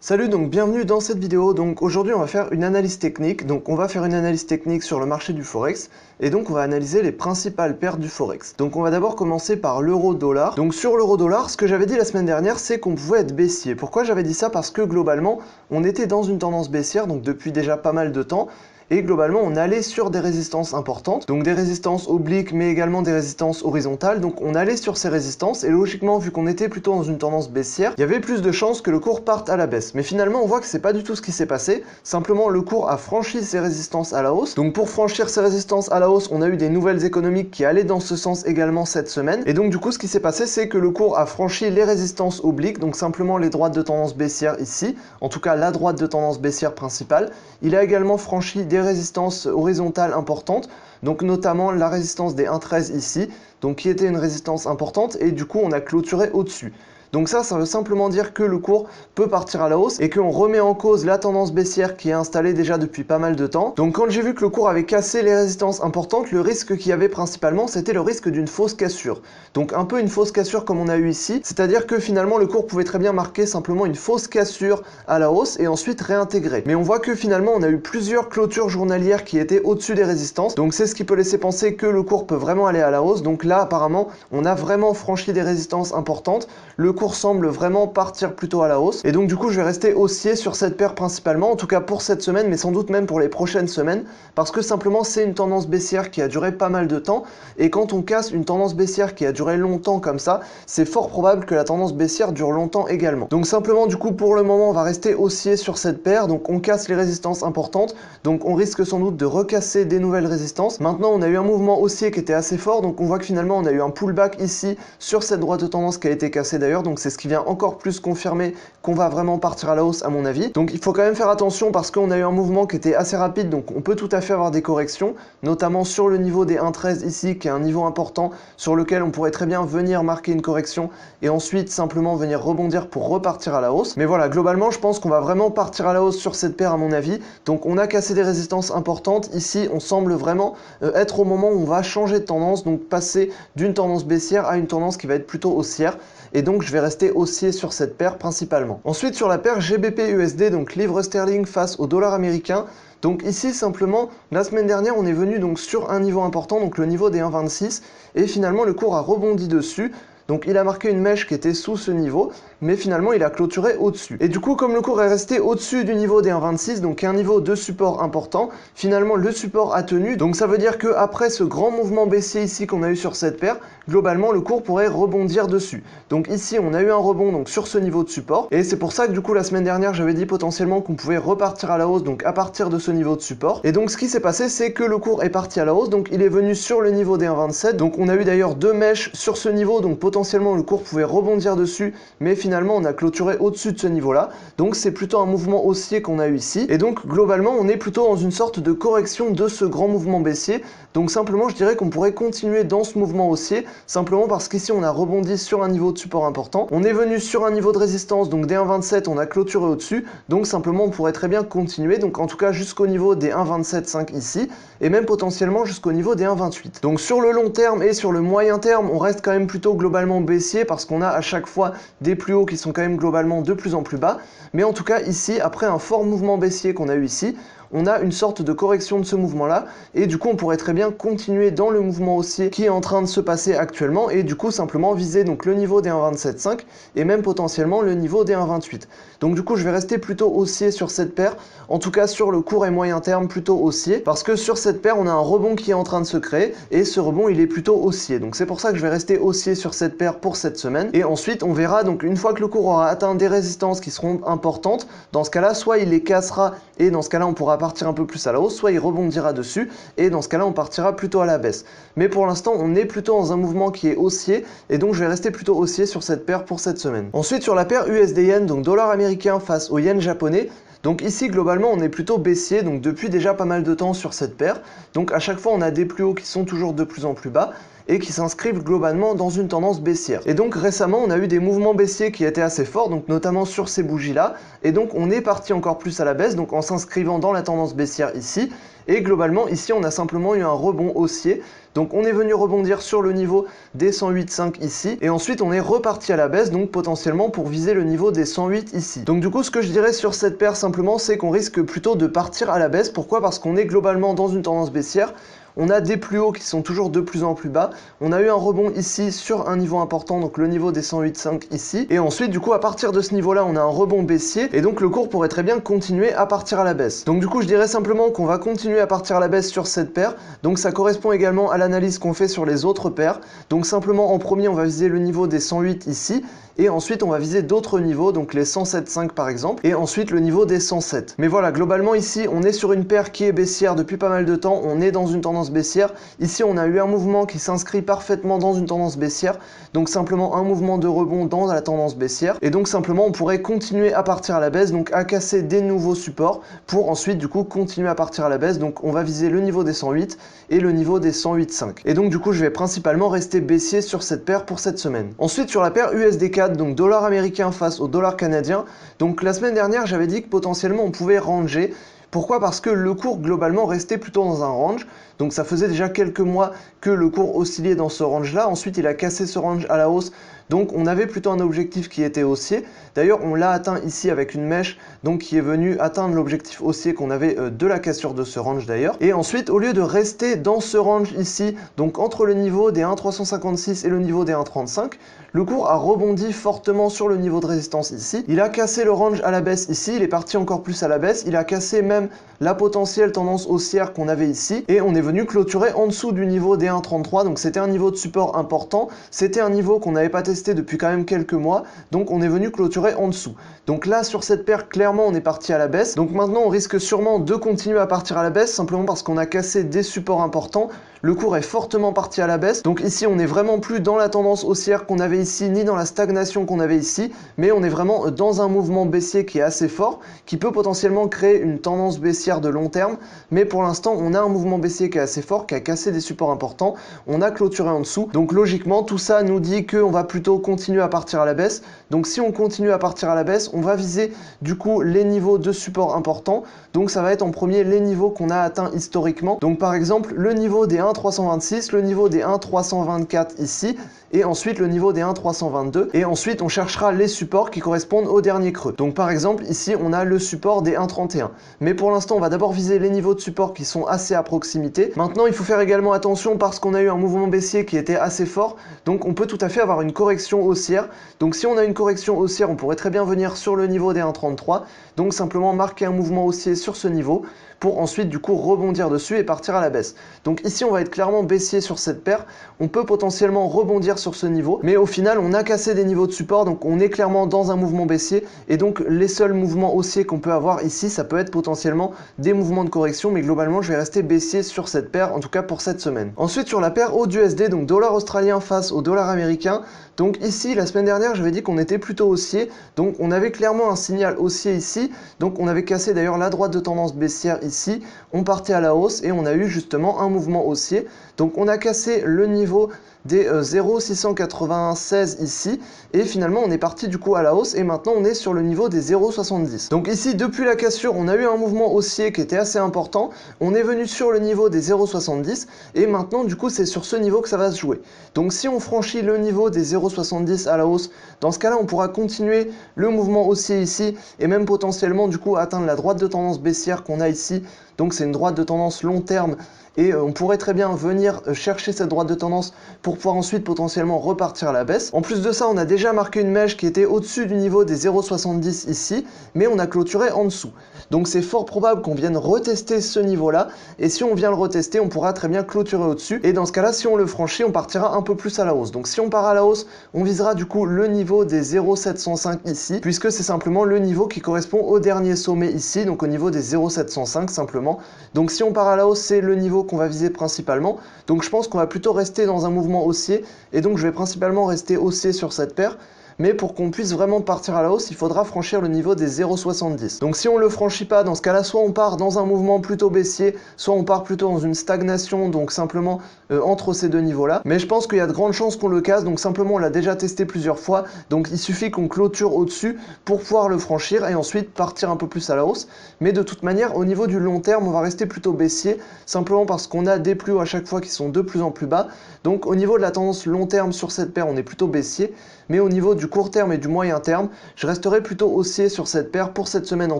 Salut, donc bienvenue dans cette vidéo. Donc aujourd'hui on va faire une analyse technique. Donc on va faire une analyse technique sur le marché du Forex et donc on va analyser les principales paires du Forex. Donc on va d'abord commencer par l'euro-dollar. Donc sur l'euro-dollar, ce que j'avais dit la semaine dernière, c'est qu'on pouvait être baissier. Pourquoi j'avais dit ça? Parce que globalement, on était dans une tendance baissière, donc depuis déjà pas mal de temps. Et globalement, on allait sur des résistances importantes, donc des résistances obliques, mais également des résistances horizontales. Donc on allait sur ces résistances, et logiquement, vu qu'on était plutôt dans une tendance baissière, il y avait plus de chances que le cours parte à la baisse. Mais finalement, on voit que c'est pas du tout ce qui s'est passé. Simplement, le cours a franchi ses résistances à la hausse. Donc pour franchir ces résistances à la hausse, on a eu des nouvelles économiques qui allaient dans ce sens également cette semaine. Et donc du coup, ce qui s'est passé, c'est que le cours a franchi les résistances obliques, donc simplement les droites de tendance baissière ici, en tout cas la droite de tendance baissière principale. Il a également franchi des résistances horizontales importantes, donc notamment la résistance des 1,13 ici, donc qui était une résistance importante, et du coup on a clôturé au-dessus. Donc ça veut simplement dire que le cours peut partir à la hausse et qu'on remet en cause la tendance baissière qui est installée déjà depuis pas mal de temps. Donc quand j'ai vu que le cours avait cassé les résistances importantes, le risque qu'il y avait principalement, c'était le risque d'une fausse cassure. Donc un peu une fausse cassure comme on a eu ici, c'est-à-dire que finalement le cours pouvait très bien marquer simplement une fausse cassure à la hausse et ensuite réintégrer. Mais on voit que finalement on a eu plusieurs clôtures journalières qui étaient au-dessus des résistances, donc c'est ce qui peut laisser penser que le cours peut vraiment aller à la hausse. Donc là apparemment on a vraiment franchi des résistances importantes. Le cours semble vraiment partir plutôt à la hausse et donc du coup je vais rester haussier sur cette paire principalement, en tout cas pour cette semaine, mais sans doute même pour les prochaines semaines, parce que simplement c'est une tendance baissière qui a duré pas mal de temps, et quand on casse une tendance baissière qui a duré longtemps comme ça, c'est fort probable que la tendance baissière dure longtemps également. Donc simplement du coup pour le moment on va rester haussier sur cette paire, donc on casse les résistances importantes, donc on risque sans doute de recasser des nouvelles résistances. Maintenant on a eu un mouvement haussier qui était assez fort, donc on voit que finalement on a eu un pullback ici sur cette droite de tendance qui a été cassée d'ailleurs, donc c'est ce qui vient encore plus confirmer qu'on va vraiment partir à la hausse à mon avis. Donc il faut quand même faire attention parce qu'on a eu un mouvement qui était assez rapide, donc on peut tout à fait avoir des corrections, notamment sur le niveau des 1,13 ici, qui est un niveau important sur lequel on pourrait très bien venir marquer une correction et ensuite simplement venir rebondir pour repartir à la hausse. Mais voilà, globalement je pense qu'on va vraiment partir à la hausse sur cette paire à mon avis. Donc on a cassé des résistances importantes, ici on semble vraiment être au moment où on va changer de tendance, donc passer d'une tendance baissière à une tendance qui va être plutôt haussière, et donc je vais rester haussier sur cette paire principalement. Ensuite sur la paire GBP-USD, donc livre sterling face au dollar américain, donc ici simplement la semaine dernière on est venu donc sur un niveau important, donc le niveau des 1,26, et finalement le cours a rebondi dessus. Donc il a marqué une mèche qui était sous ce niveau, mais finalement il a clôturé au-dessus. Et du coup, comme le cours est resté au-dessus du niveau des 1,26, donc un niveau de support important, finalement le support a tenu. Donc ça veut dire qu'après ce grand mouvement baissier ici qu'on a eu sur cette paire, globalement le cours pourrait rebondir dessus. Donc ici on a eu un rebond donc sur ce niveau de support, et c'est pour ça que du coup la semaine dernière j'avais dit potentiellement qu'on pouvait repartir à la hausse, donc à partir de ce niveau de support. Et donc ce qui s'est passé, c'est que le cours est parti à la hausse, donc il est venu sur le niveau des 1,27, donc on a eu d'ailleurs deux mèches sur ce niveau, donc potentiellement le cours pouvait rebondir dessus, mais finalement on a clôturé au-dessus de ce niveau-là, donc c'est plutôt un mouvement haussier qu'on a eu ici, et donc globalement on est plutôt dans une sorte de correction de ce grand mouvement baissier. Donc simplement je dirais qu'on pourrait continuer dans ce mouvement haussier, simplement parce qu'ici on a rebondi sur un niveau de support important, on est venu sur un niveau de résistance, donc des 1,27 on a clôturé au-dessus, donc simplement on pourrait très bien continuer, donc en tout cas jusqu'au niveau des 1,27,5 ici, et même potentiellement jusqu'au niveau des 1,28. Donc sur le long terme et sur le moyen terme, on reste quand même plutôt globalement baissier, parce qu'on a à chaque fois des plus hauts qui sont quand même globalement de plus en plus bas, mais en tout cas ici, après un fort mouvement baissier qu'on a eu ici, on a une sorte de correction de ce mouvement-là, et du coup on pourrait très bien continuer dans le mouvement haussier qui est en train de se passer actuellement, et du coup simplement viser donc le niveau des 1,27,5 et même potentiellement le niveau des 1,28. Donc du coup je vais rester plutôt haussier sur cette paire, en tout cas sur le court et moyen terme plutôt haussier, parce que sur cette paire on a un rebond qui est en train de se créer, et ce rebond il est plutôt haussier, donc c'est pour ça que je vais rester haussier sur cette paire pour cette semaine, et ensuite on verra donc une fois que le cours aura atteint des résistances qui seront importantes, dans ce cas-là soit il les cassera, et dans ce cas-là on pourra partir un peu plus à la hausse, soit il rebondira dessus, et dans ce cas-là on partira plutôt à la baisse. Mais pour l'instant on est plutôt dans un mouvement qui est haussier, et donc je vais rester plutôt haussier sur cette paire pour cette semaine. Ensuite sur la paire USD-Yen, donc dollar américain face au yen japonais, donc ici globalement on est plutôt baissier, donc depuis déjà pas mal de temps sur cette paire, donc à chaque fois on a des plus hauts qui sont toujours de plus en plus bas, et qui s'inscrivent globalement dans une tendance baissière. Et donc récemment on a eu des mouvements baissiers qui étaient assez forts, donc notamment sur ces bougies là, et donc on est parti encore plus à la baisse, donc en s'inscrivant dans la tendance baissière ici, et globalement ici on a simplement eu un rebond haussier. Donc on est venu rebondir sur le niveau des 108,5 ici, et ensuite on est reparti à la baisse, donc potentiellement pour viser le niveau des 108 ici. Donc du coup ce que je dirais sur cette paire simplement, c'est qu'on risque plutôt de partir à la baisse. Pourquoi? Parce qu'on est globalement dans une tendance baissière. On a des plus hauts qui sont toujours de plus en plus bas. On a eu un rebond ici sur un niveau important, donc le niveau des 108,5 ici. Et ensuite, du coup, à partir de ce niveau-là, on a un rebond baissier. Et donc, le cours pourrait très bien continuer à partir à la baisse. Donc, du coup, je dirais simplement qu'on va continuer à partir à la baisse sur cette paire. Donc, ça correspond également à l'analyse qu'on fait sur les autres paires. Donc, simplement, en premier, on va viser le niveau des 108 ici. Et ensuite, on va viser d'autres niveaux, donc les 107,5 par exemple. Et ensuite, le niveau des 107. Mais voilà, globalement, ici, on est sur une paire qui est baissière depuis pas mal de temps. On est dans une tendance baissière. Ici, on a eu un mouvement qui s'inscrit parfaitement dans une tendance baissière. Donc, simplement un mouvement de rebond dans la tendance baissière. Et donc, simplement, on pourrait continuer à partir à la baisse, donc à casser des nouveaux supports pour ensuite, du coup, continuer à partir à la baisse. Donc, on va viser le niveau des 108 et le niveau des 108,5. Et donc, du coup, je vais principalement rester baissier sur cette paire pour cette semaine. Ensuite, sur la paire USD4, donc dollar américain face au dollar canadien. Donc la semaine dernière, j'avais dit que potentiellement on pouvait ranger. Pourquoi? Parce que le cours globalement restait plutôt dans un range. Donc ça faisait déjà quelques mois que le cours oscillait dans ce range-là. Ensuite, il a cassé ce range à la hausse. Donc on avait plutôt un objectif qui était haussier. D'ailleurs, on l'a atteint ici avec une mèche, donc qui est venue atteindre l'objectif haussier qu'on avait de la cassure de ce range d'ailleurs. Et ensuite, au lieu de rester dans ce range ici, donc entre le niveau des 1,356 et le niveau des 1,35, le cours a rebondi fortement sur le niveau de résistance ici. Il a cassé le range à la baisse ici, il est parti encore plus à la baisse. Il a cassé même la potentielle tendance haussière qu'on avait ici. Et on est venu clôturer en dessous du niveau des 1,33. Donc c'était un niveau de support important. C'était un niveau qu'on n'avait pas testé depuis quand même quelques mois. Donc on est venu clôturer en dessous. Donc là, sur cette paire, clairement, on est parti à la baisse. Donc maintenant, on risque sûrement de continuer à partir à la baisse, simplement parce qu'on a cassé des supports importants. Le cours est fortement parti à la baisse. Donc ici, on n'est vraiment plus dans la tendance haussière qu'on avait ici, ni dans la stagnation qu'on avait ici, mais on est vraiment dans un mouvement baissier qui est assez fort, qui peut potentiellement créer une tendance baissière de long terme. Mais pour l'instant, on a un mouvement baissier qui est assez fort, qui a cassé des supports importants. On a clôturé en dessous. Donc logiquement, tout ça nous dit qu'on va plutôt continuer à partir à la baisse. Donc si on continue à partir à la baisse, on va viser du coup les niveaux de support importants. Donc ça va être en premier les niveaux qu'on a atteints historiquement. Donc par exemple, le niveau des 1,326, le niveau des 1,324 ici, et ensuite le niveau des 1,322. Et ensuite, on cherchera les supports qui correspondent au dernier creux. Donc par exemple, ici, on a le support des 1,31. Mais pour l'instant, on va d'abord viser les niveaux de support qui sont assez à proximité. Maintenant, il faut faire également attention parce qu'on a eu un mouvement baissier qui était assez fort. Donc on peut tout à fait avoir une correction haussière. Donc si on a une correction haussière, on pourrait très bien venir sur le niveau des 1,33. Donc simplement marquer un mouvement haussier sur ce niveau pour ensuite du coup rebondir dessus et partir à la baisse. Donc ici on va être clairement baissier sur cette paire, on peut potentiellement rebondir sur ce niveau, mais au final on a cassé des niveaux de support, donc on est clairement dans un mouvement baissier, et donc les seuls mouvements haussiers qu'on peut avoir ici, ça peut être potentiellement des mouvements de correction, mais globalement je vais rester baissier sur cette paire, en tout cas pour cette semaine. Ensuite sur la paire AUD-USD, donc dollar australien face au dollar américain, donc ici la semaine dernière j'avais dit qu'on était plutôt haussier, donc on avait clairement un signal haussier ici, donc on avait cassé d'ailleurs la droite de tendance baissière ici, on partait à la hausse et on a eu justement un mouvement haussier. Donc on a cassé le niveau des 0,696 ici et finalement on est parti du coup à la hausse et maintenant on est sur le niveau des 0,70. Donc ici depuis la cassure on a eu un mouvement haussier qui était assez important, on est venu sur le niveau des 0,70 et maintenant du coup c'est sur ce niveau que ça va se jouer. Donc si on franchit le niveau des 0,70 à la hausse, dans ce cas là on pourra continuer le mouvement haussier ici et même potentiellement du coup atteindre la droite de tendance baissière qu'on a ici. Donc c'est une droite de tendance long terme et on pourrait très bien venir chercher cette droite de tendance pour pouvoir ensuite potentiellement repartir à la baisse. En plus de ça, on a déjà marqué une mèche qui était au-dessus du niveau des 0,70 ici, mais on a clôturé en dessous. Donc c'est fort probable qu'on vienne retester ce niveau-là, et si on vient le retester, on pourra très bien clôturer au-dessus, et dans ce cas-là, si on le franchit, on partira un peu plus à la hausse. Donc si on part à la hausse, on visera du coup le niveau des 0,705 ici, puisque c'est simplement le niveau qui correspond au dernier sommet ici, donc au niveau des 0,705 simplement. Donc si on part à la hausse, c'est le niveau qu'on va viser principalement. Donc je pense qu'on va plutôt rester dans un mouvement haussier, et donc je vais principalement rester haussier sur cette paire. mais pour qu'on puisse vraiment partir à la hausse, il faudra franchir le niveau des 0,70. Donc si on le franchit pas, dans ce cas-là, soit on part dans un mouvement plutôt baissier, soit on part plutôt dans une stagnation, donc simplement entre ces deux niveaux-là. Mais je pense qu'il y a de grandes chances qu'on le casse, donc simplement on l'a déjà testé plusieurs fois, donc il suffit qu'on clôture au-dessus pour pouvoir le franchir et ensuite partir un peu plus à la hausse. Mais de toute manière, au niveau du long terme, on va rester plutôt baissier, simplement parce qu'on a des plus hauts à chaque fois qui sont de plus en plus bas. Donc au niveau de la tendance long terme sur cette paire, on est plutôt baissier, mais au niveau du court terme et du moyen terme, je resterai plutôt haussier sur cette paire pour cette semaine en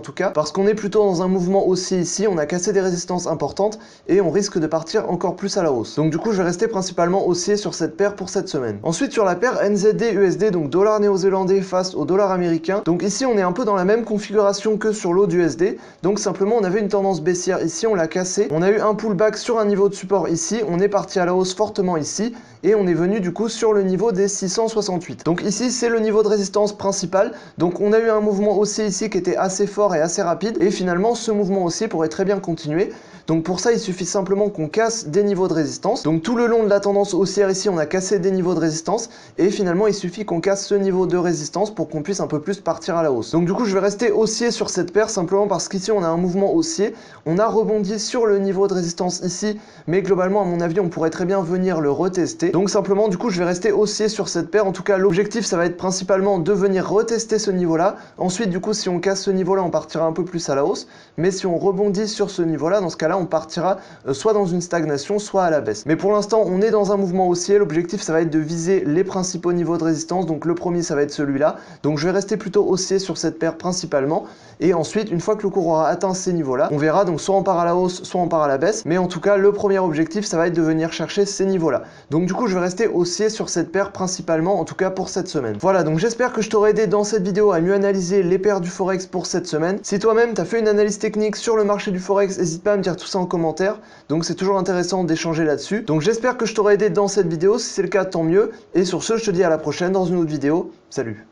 tout cas, parce qu'on est plutôt dans un mouvement haussier ici, on a cassé des résistances importantes et on risque de partir encore plus à la hausse. Donc du coup, je vais rester principalement haussier sur cette paire pour cette semaine. Ensuite, sur la paire NZD-USD, donc dollar néo-zélandais face au dollar américain, donc ici on est un peu dans la même configuration que sur l'eau d'USD, donc simplement on avait une tendance baissière ici, on l'a cassé, on a eu un pullback sur un niveau de support ici, on est parti à la hausse fortement ici, et on est venu du coup sur le niveau des 668. Donc ici c'est le niveau de résistance principal, donc on a eu un mouvement haussier ici qui était assez fort et assez rapide, et finalement ce mouvement haussier pourrait très bien continuer. Donc pour ça il suffit simplement qu'on casse des niveaux de résistance. Donc tout le long de la tendance haussière ici on a cassé des niveaux de résistance, et finalement il suffit qu'on casse ce niveau de résistance pour qu'on puisse un peu plus partir à la hausse. Donc du coup je vais rester haussier sur cette paire simplement parce qu'ici on a un mouvement haussier, on a rebondi sur le niveau de résistance ici, mais globalement à mon avis on pourrait très bien venir le retester. Donc simplement du coup je vais rester haussier sur cette paire. En tout cas l'objectif ça va être principalement de venir retester ce niveau là. Ensuite du coup si on casse ce niveau là on partira un peu plus à la hausse, mais si on rebondit sur ce niveau là, dans ce cas là on partira soit dans une stagnation soit à la baisse. Mais pour l'instant on est dans un mouvement haussier, l'objectif ça va être de viser les principaux niveaux de résistance. Donc le premier ça va être celui-là, donc je vais rester plutôt haussier sur cette paire principalement, et ensuite une fois que le cours aura atteint ces niveaux là, on verra, donc soit on part à la hausse soit on part à la baisse, mais en tout cas le premier objectif ça va être de venir chercher ces niveaux là. Donc du coup je vais rester haussier sur cette paire principalement, en tout cas pour cette semaine. Voilà, donc j'espère que je t'aurai aidé dans cette vidéo à mieux analyser les paires du Forex pour cette semaine. Si toi-même tu as fait une analyse technique sur le marché du Forex, n'hésite pas à me dire tout ça en commentaire, donc c'est toujours intéressant d'échanger là-dessus. Donc j'espère que je t'aurai aidé dans cette vidéo, si c'est le cas tant mieux, et sur ce je te dis à la prochaine dans une autre vidéo. Salut!